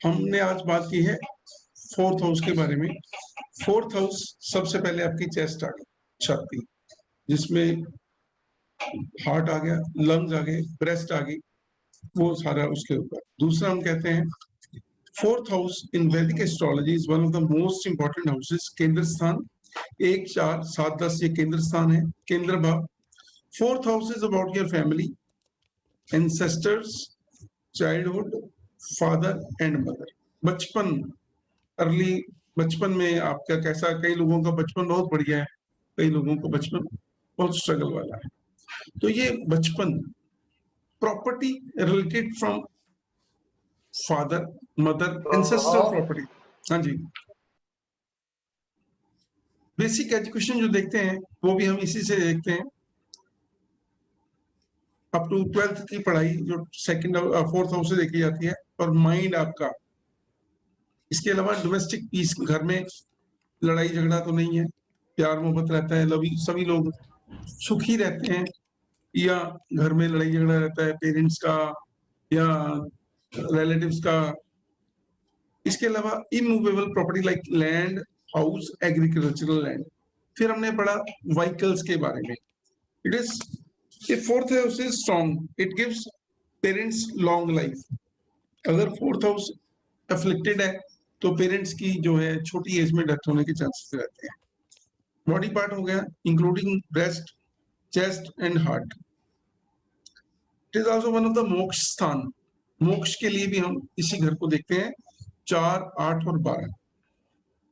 हमने आज बात की है फोर्थ हाउस के बारे में। फोर्थ हाउस सबसे पहले आपकी चेस्ट आ गई, छाती, जिसमें हार्ट आ गया, लंग्स आ गए, ब्रेस्ट आ गई, वो सारा उसके ऊपर। दूसरा हम कहते हैं फोर्थ हाउस इन वैदिक astrology is one of the most important houses. केंद्र स्थान 1, 4, 7, 10 ये केंद्र स्थान है, केंद्र भाव। Fourth house is about your family, ancestors, childhood, father and mother. बचपन, अर्ली बचपन में आपका कैसा, कई लोगों का बचपन बहुत बढ़िया है, कई लोगों को बचपन बहुत स्ट्रगल वाला है। तो ये बचपन, property related from father, mother, ancestral property. हाँ जी, बेसिक एजुकेशन जो देखते हैं वो भी हम इसी से देखते हैं। अप टू 12th की पढ़ाई जो सेकंड फोर्थ हाउस से देखी जाती है। और माइंड आपका, इसके अलावा डोमेस्टिक पीस, घर में लड़ाई झगड़ा तो नहीं है, प्यार मोहब्बत रहता है, सभी लोग सुखी रहते हैं। या घर में लड़ाई झगड़ा रहता है पेरेंट्स का या रिलेटिव्स का। इसके अलावा immovable property like land, house, agricultural land. फिर हमने पढ़ा व्हीकल्स के बारे में। It is a fourth house is strong, it gives parents long life. अगर फोर्थ हाउस अफ्लिक्टेड है तो पेरेंट्स की जो है छोटी एज में डेथ होने के चांसेस रहते हैं। बॉडी पार्ट हो गया including breast, chest and heart. It is also one of the मोक्ष स्थान। मोक्ष के लिए भी हम इसी घर को देखते हैं, 4, 8 और 12,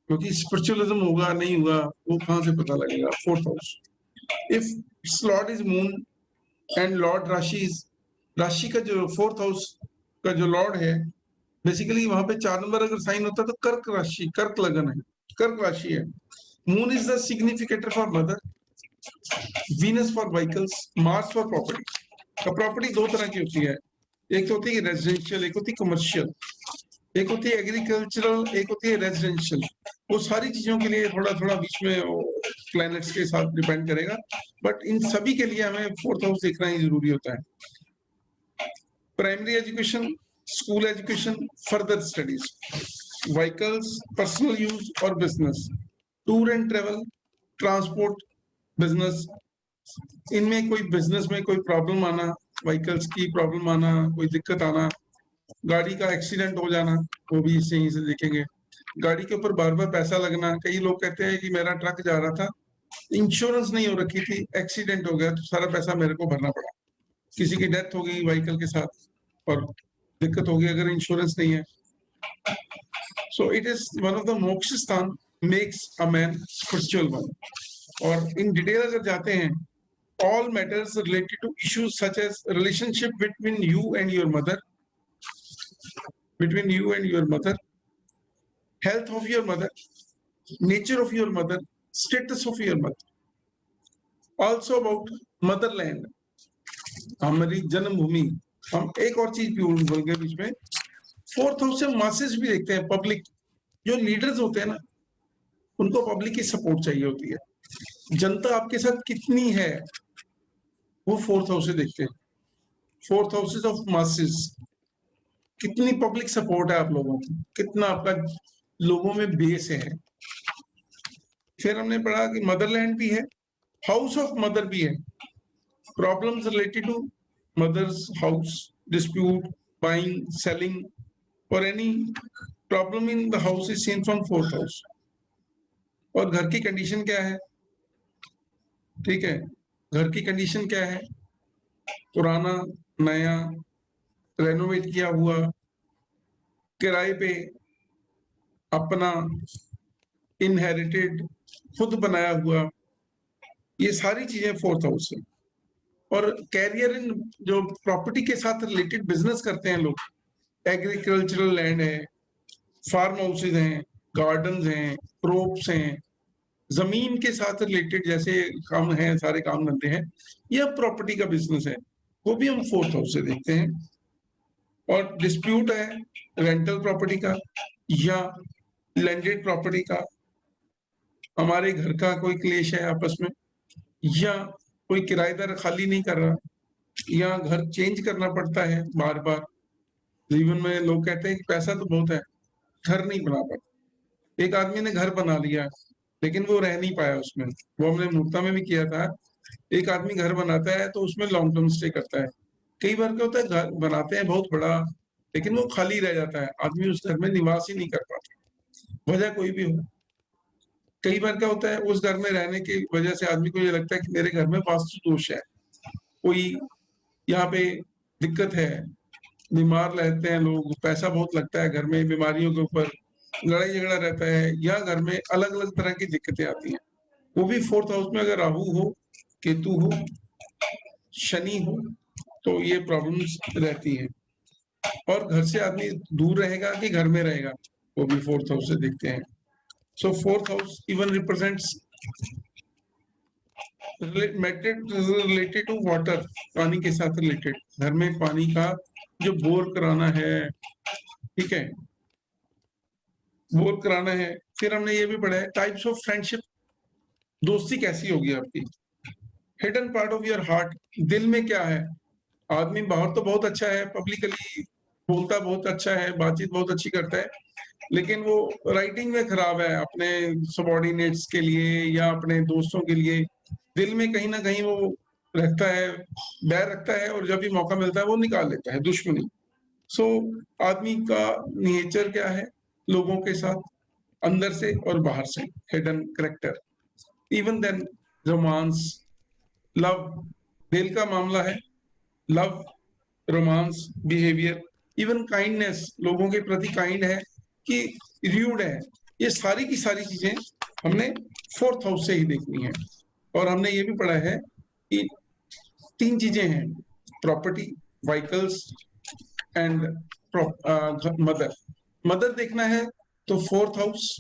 क्योंकि स्पिरिचुअलिज्म होगा नहीं होगा वो कहां से पता लगेगा। Fourth house, if Lord is moon and Lord राशि इज, राशि का जो फोर्थ हाउस का जो लॉर्ड है, बेसिकली वहां पे 4 नंबर अगर साइन होता है तो कर्क राशि, कर्क लगन है, कर्क राशि है। Moon is the significator for mother, Venus for vehicles, Mars for property. Property दो तरह की होती है, एक तो होती है रेजिडेंशियल, एक होती है कमर्शियल, एक होती है एग्रीकल्चरल, एक होती है रेजिडेंशियल। वो सारी चीजों के लिए थोड़ा थोड़ा बीच में प्लैनेट्स के साथ डिपेंड करेगा, बट इन सभी के लिए हमें फोर्थ हाउस देखना ही जरूरी होता है। Primary education, school education, further studies, vehicles, personal use और business, tour and travel, transport, business. इनमें कोई बिजनेस में कोई प्रॉब्लम आना, व्हीकल्स की प्रॉब्लम आना, कोई दिक्कत आना, गाड़ी का एक्सीडेंट हो जाना, वो भी इसे यहीं से देखेंगे। गाड़ी के ऊपर बार बार पैसा लगना, कई लोग कहते हैं कि मेरा ट्रक जा रहा था, इंश्योरेंस नहीं हो रखी थी, एक्सीडेंट हो गया तो सारा पैसा मेरे को भरना पड़ा। किसी की डेथ हो गई व्हीकल के साथ और दिक्कत हो गई अगर इंश्योरेंस नहीं है। So it is one of the मोक्ष स्थान, makes a man spiritual one. और इन डिटेल अगर जाते हैं, all matters related to issues such as relationship between you and your mother, health of your mother, nature of your mother, status of your mother, also about motherland, हमारी जन्मभूमि। हम एक और चीज भी बोल गए बीच में, फोर्थ हाउस से मासेस भी देखते हैं, पब्लिक, जो लीडर्स होते हैं ना, उनको पब्लिक की सपोर्ट चाहिए होती है। जनता आपके साथ कितनी है वो फोर्थ हाउस से देखते हैं। फोर्थ हाउसेस ऑफ मासेस, कितनी पब्लिक सपोर्ट है आप लोगों की, कितना आपका लोगों में बेस है। फिर हमने पढ़ा कि मदरलैंड भी है, हाउस ऑफ मदर भी है। Problems related to mother's house, dispute, buying, selling और any problem in the house is seen from fourth house. और घर की कंडीशन क्या है, ठीक है, घर की कंडीशन क्या है, पुराना, नया, रेनोवेट किया हुआ, किराए पे, अपना, इनहेरिटेड, खुद बनाया हुआ, ये सारी चीजें फोर्थ हाउस है। और कैरियर इन, जो प्रॉपर्टी के साथ रिलेटेड बिजनेस करते हैं लोग, एग्रीकल्चरल लैंड है, फार्म हाउसेज हैं, गार्डन्स हैं, क्रोप्स हैं, जमीन के साथ रिलेटेड जैसे काम है, सारे काम धंधे हैं, यह प्रॉपर्टी का बिजनेस है, वो भी हम फोर्थ हाउस से देखते हैं। और डिस्प्यूट है रेंटल प्रॉपर्टी का या लैंडेड प्रॉपर्टी का, हमारे घर का कोई क्लेश है आपस में, या कोई किराएदार खाली नहीं कर रहा, या घर चेंज करना पड़ता है बार बार, जीवन में लोग कहते हैं कि पैसा तो बहुत है, घर नहीं बना पाते। एक आदमी ने घर बना लिया, लेकिन वो रह नहीं पाया उसमें। वो हमने मूर्ता में भी किया था। एक आदमी घर बनाता है तो उसमें लॉन्ग टर्म स्टे करता है। कई बार क्या होता है, घर बनाते हैं बहुत बड़ा, लेकिन वो खाली रह जाता है, आदमी उस घर में निवास ही नहीं कर पाता, वजह कोई भी हो। कई बार क्या होता है, उस घर में रहने की वजह से आदमी को ये लगता है कि मेरे घर में वास्तु दोष है, कोई यहाँ पे दिक्कत है, बीमार रहते हैं लोग, पैसा बहुत लगता है घर में, बीमारियों के ऊपर लड़ाई झगड़ा रहता है, या घर में अलग अलग तरह की दिक्कतें आती हैं। वो भी फोर्थ हाउस में अगर राहु हो, केतु हो, शनि हो, तो ये प्रॉब्लम्स रहती हैं। और घर से आदमी दूर रहेगा कि घर में रहेगा, वो भी फोर्थ हाउस से देखते हैं। So fourth house even represents related to water, पानी के साथ रिलेटेड। घर में पानी का जो बोर कराना है, ठीक है, बोर कराना है। फिर हमने ये भी पढ़ा है टाइप्स ऑफ फ्रेंडशिप, दोस्ती कैसी होगी आपकी। Hidden part of your heart, दिल में क्या है। आदमी बाहर तो बहुत अच्छा है, पब्लिकली बोलता बहुत अच्छा है, बातचीत बहुत अच्छी करता है, लेकिन वो राइटिंग में खराब है अपने सबॉर्डिनेट्स के लिए या अपने दोस्तों के लिए। दिल में कहीं ना कहीं वो रखता है, बैर रखता है, और जब भी मौका मिलता है वो निकाल लेता है, दुश्मनी। सो आदमी का नेचर क्या है लोगों के साथ, अंदर से और बाहर से, hidden character. Even then romance, love, दिल का मामला है, love, romance, behaviour, even kindness, लोगों के प्रति काइंड है कि र्यूड है। ये सारी की सारी चीजें हमने फोर्थ हाउस से ही देखनी है। और हमने ये भी पढ़ा है कि 3 चीजें हैं, property, vehicles and mother. Mother देखना है तो फोर्थ हाउस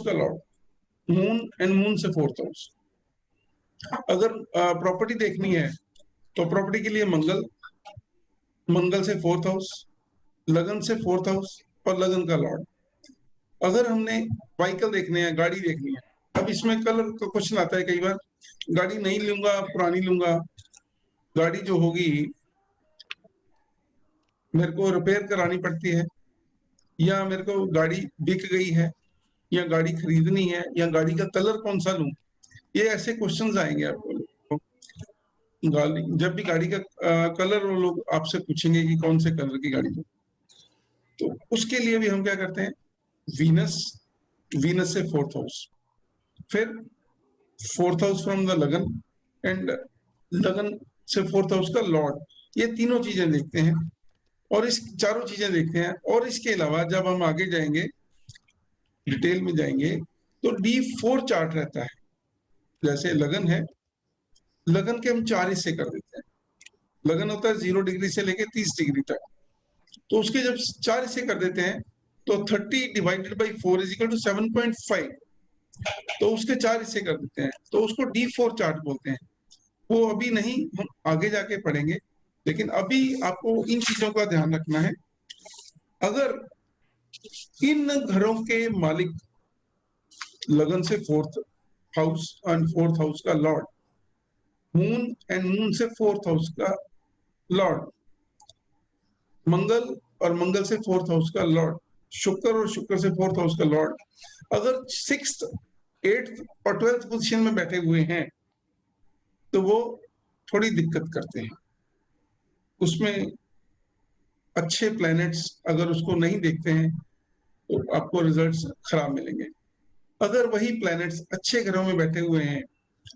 का लॉर्ड मून, एंड मून से फोर्थ हाउस। अगर प्रॉपर्टी देखनी है तो प्रॉपर्टी के लिए मंगल, मंगल से फोर्थ हाउस, लगन से फोर्थ हाउस, और लगन का लॉर्ड। अगर हमने व्हीकल देखने हैं, गाड़ी देखनी है, अब इसमें कलर का क्वेश्चन आता है कई बार, गाड़ी नहीं लूंगा, पुरानी लूंगा, गाड़ी जो होगी मेरे को रिपेयर करानी पड़ती है, या मेरे को गाड़ी बिक गई है, या गाड़ी खरीदनी है, या गाड़ी का कलर कौन सा लूं। ये ऐसे क्वेश्चंस आएंगे आपको गाड़ी, जब भी गाड़ी का कलर वो लोग आपसे पूछेंगे कि कौन से कलर की गाड़ी हो। तो उसके लिए भी हम क्या करते हैं, वीनस, वीनस से फोर्थ हाउस, फिर फोर्थ हाउस फ्रॉम द लगन, एंड लगन से फोर्थ हाउस का लॉर्ड। ये तीनों चीजें देखते हैं, और इस चारों चीजें देखते हैं। और इसके अलावा जब हम आगे जाएंगे, डिटेल में जाएंगे, तो D4 चार्ट रहता है। जैसे लगन है, लगन के हम 4 हिस्से कर देते हैं। लगन होता है 0 डिग्री से लेके 30 डिग्री तक, तो उसके जब 4 हिस्से कर देते हैं तो 30 divided by 4 is equal to 7.5, तो उसके 4 हिस्से कर देते हैं, तो उसको D4 चार्ट बोलते हैं। वो अभी नहीं, हम आगे जाके पढ़ेंगे, लेकिन अभी आपको इन चीजों का ध्यान रखना है। अगर इन घरों के मालिक लगन से fourth house and fourth house का लॉर्ड, मून एंड मून से फोर्थ हाउस का लॉर्ड, मंगल और मंगल से फोर्थ हाउस का लॉर्ड, शुक्र और शुक्र से फोर्थ हाउस का लॉर्ड, अगर 6th, 8th और 12th पोजीशन में बैठे हुए हैं तो वो थोड़ी दिक्कत करते हैं। उसमें अच्छे प्लैनेट्स अगर उसको नहीं देखते हैं तो आपको रिजल्ट्स खराब मिलेंगे। अगर वही प्लैनेट्स अच्छे ग्रहों में बैठे हुए हैं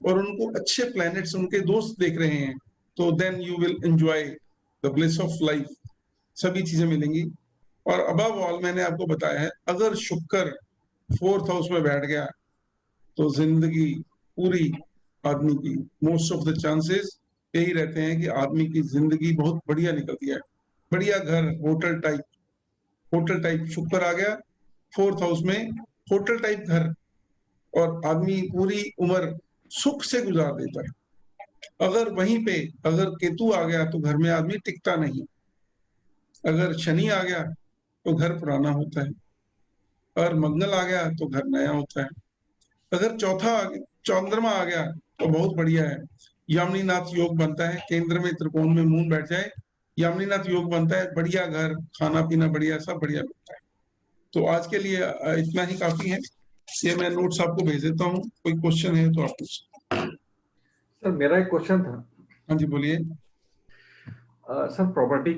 और उनको अच्छे प्लैनेट्स उनके दोस्त देख रहे हैं, तो then you will enjoy the bliss of life, सभी चीजें मिलेंगी। और अबव ऑल मैंने आपको बताया है, अगर शुक्र फोर्थ हाउस में बैठ गया तो जिंदगी पूरी आदमी की, मोस्ट ऑफ द चांसेस यही रहते हैं कि आदमी की जिंदगी बहुत बढ़िया निकलती है। बढ़िया घर, होटल टाइप, होटल टाइप शुक्र आ गया फोर्थ हाउस में, होटल टाइप घर, और आदमी पूरी उम्र सुख से गुजार देता है। अगर वहीं पे अगर केतु आ गया तो घर में आदमी टिकता नहीं। अगर शनि आ गया तो घर पुराना होता है, अगर मंगल आ गया तो घर नया होता है। अगर चंद्रमा आ गया तो बहुत बढ़िया है, यामिनीनाथ योग बनता है, केंद्र में त्रिकोण में मून बैठ जाए यामिनीनाथ योग बनता है, बढ़िया घर, खाना पीना बढ़िया, सब बढ़िया मिलता है। तो आज के लिए इतना ही काफी है। ये मैं नोट्स आपको भेज देता हूँ, कोई क्वेश्चन है तो आप पूछ। सर मेरा एक क्वेश्चन था। हाँ जी बोलिए। Sir property